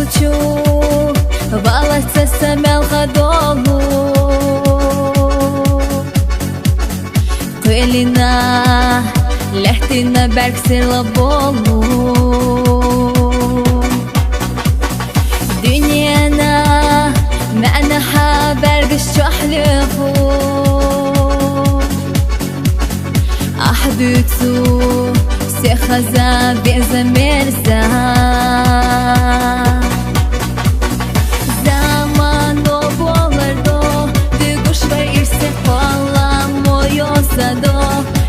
Ачу валася самелха долу Кылина лехтина берксила болу Дünýäne mäne habergi şohlygu Ahdytsu sehaza bezemerza Zaman o bolardo Dyguşva irse kolla moyo sado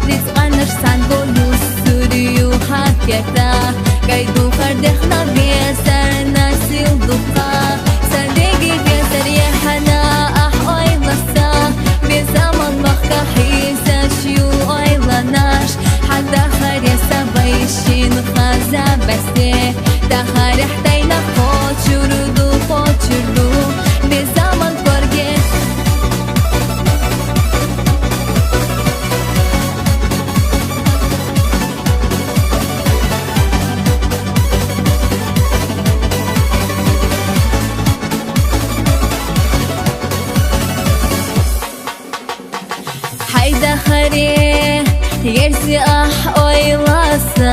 Rizqanırsan golu sürüyü haketa Gaydu kardehna beser nasil duqa Sardegi beser yehana ah oylasa Bir zaman vakka hizaşyu oylanaş Hatta haresa bayşin khaza beste Daha rehtayna koçurdu Bir zaman korge Hayda hare yersi ah oylasa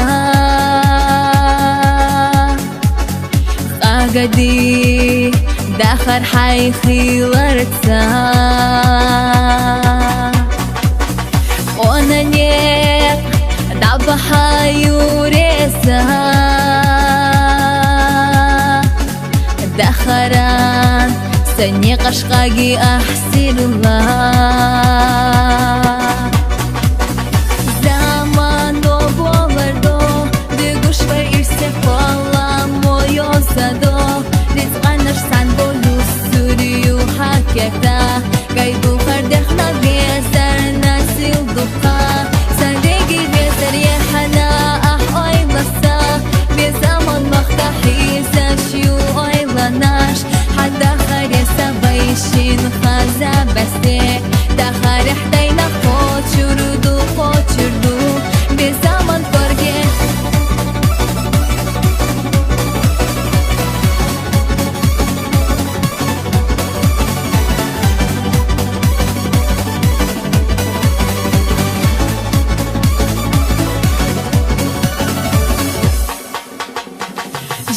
Qagadi dakhar hayxi wartsa Ona ne dabaha yuresa Dakharan sani qashqagi ahsilullah Rizqanırsan golu sürüyü haketa Gaydu kardehna beser nasil duqa Sardegi beser yehana ah oylasa Bir zaman vakta hizaşyu oylanaş Hatta haresa bayşin khaza beste Daha rehtayna koçurdu Bir zaman korge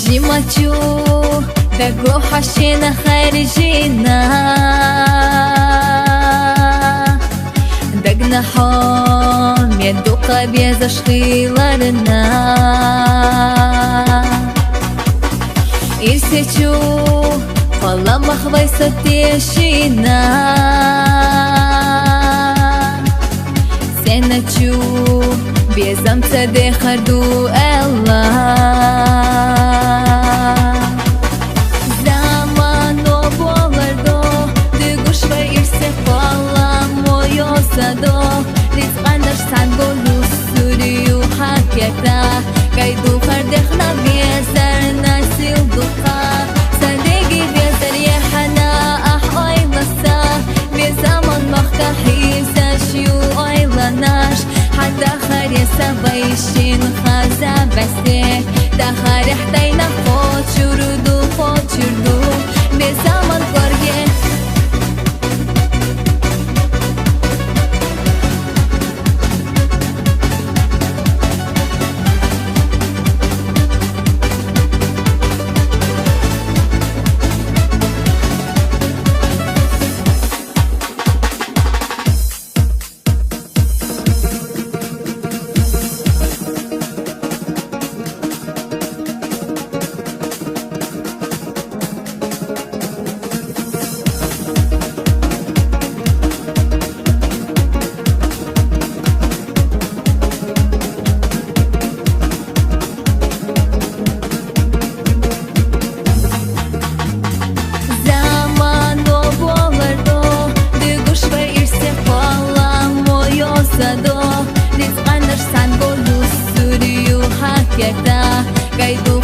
Жимачу даго хашина харжина Dagnaho meduqa bezashqilarna Irsechu qalamah vaysateshina Senachu bezamsa dekhardu Allah Sado Rizqanırsan golu sürüyü haketa Gaydu kardehna beser nasil duqa Sardegi beser yehana ah oylasa Bir zaman vakta hizaşyu oylanaş Hatta haresa bayşin khaza beste Daha rehtayna koçurdu Bir zaman korge Rizqanırsan golu sürüyü haketa Gaydu